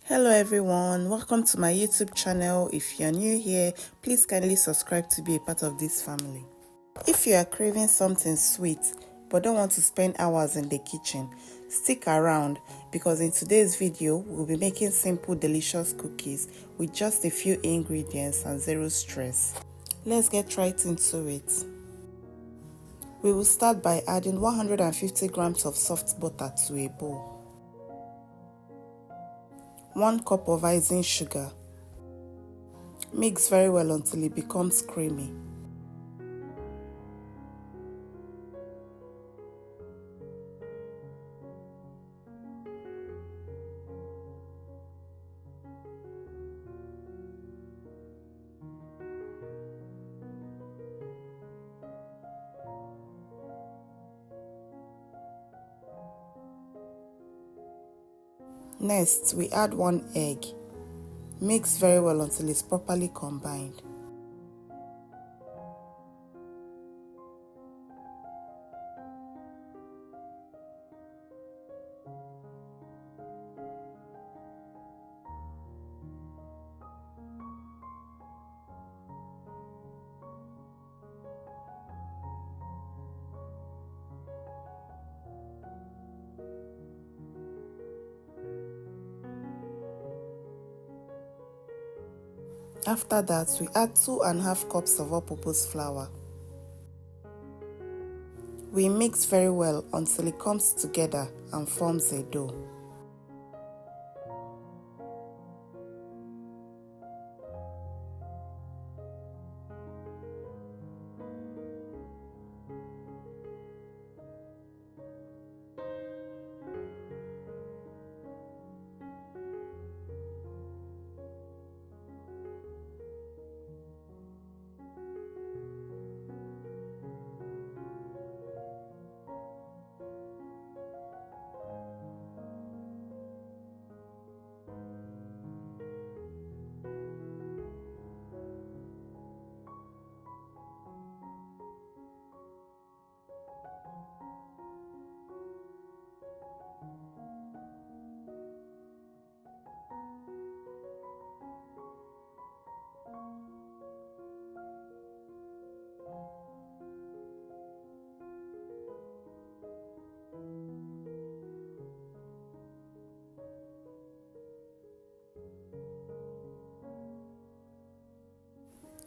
Hello everyone, welcome to my YouTube channel. If you're new here, please kindly subscribe to be a part of this family. If you are craving something sweet but don't want to spend hours in the kitchen, stick around because in today's video we'll be making simple delicious cookies with just a few ingredients and zero stress. Let's get right into it. We will start by adding 150 grams of soft butter to a bowl. 1 cup of icing sugar. Mix very well until it becomes creamy. Next, we add 1 egg. Mix very well until it's properly combined. After that, we add 2½ cups of all-purpose flour. We mix very well until it comes together and forms a dough.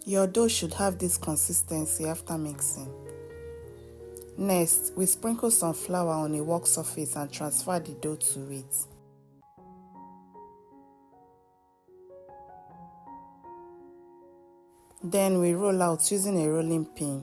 Your dough should have this consistency after mixing. Next, we sprinkle some flour on a work surface and transfer the dough to it. Then we roll out using a rolling pin.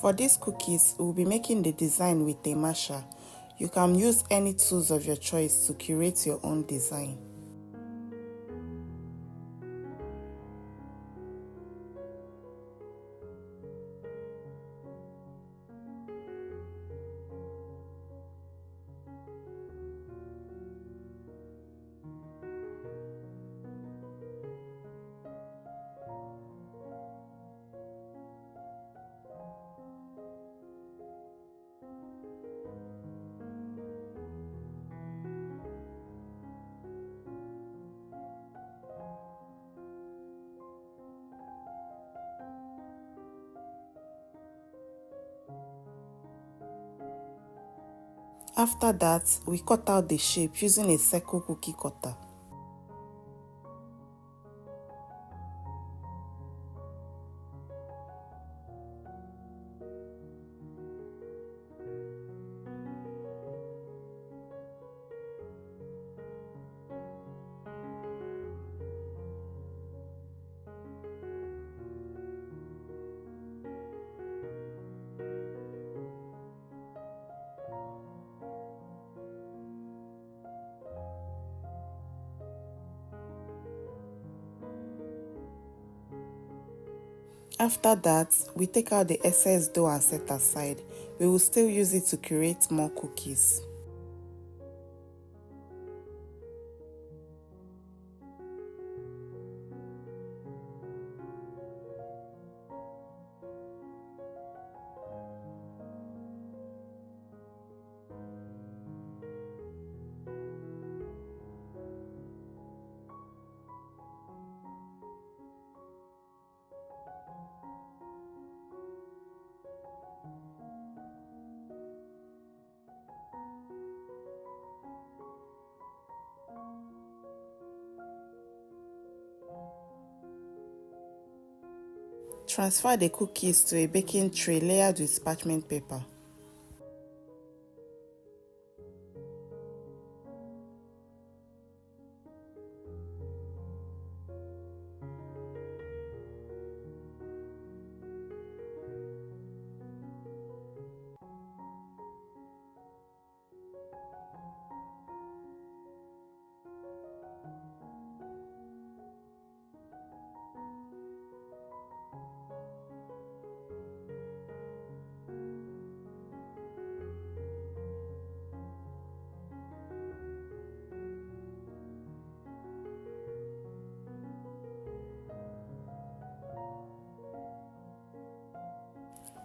For these cookies, we'll be making the design with a masher. You can use any tools of your choice to curate your own design. After that, we cut out the shape using a circle cookie cutter. After that, we take out the excess dough and set aside. We will still use it to create more cookies. Transfer the cookies to a baking tray layered with parchment paper.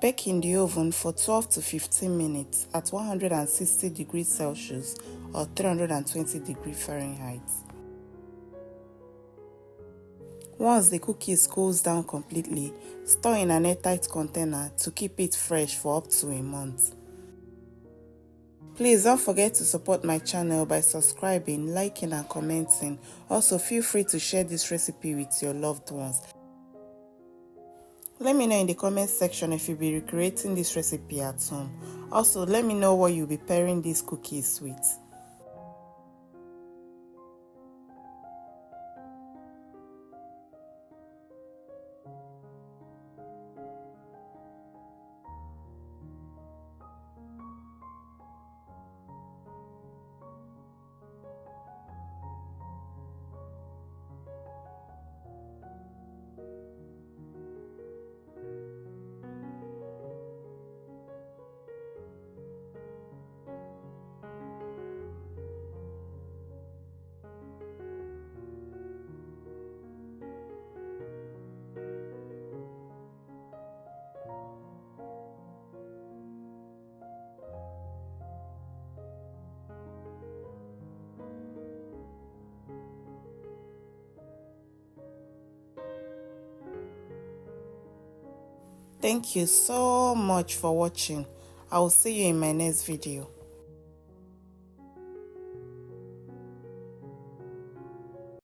Bake in the oven for 12 to 15 minutes at 160 degrees Celsius or 320 degrees Fahrenheit. Once the cookies cools down completely, store in an airtight container to keep it fresh for up to a month. Please don't forget to support my channel by subscribing, liking and commenting. Also, feel free to share this recipe with your loved ones. Let me know in the comment section if you'll be recreating this recipe at home. Also, let me know what you'll be pairing these cookies with. Thank you so much for watching. I will see you in my next video.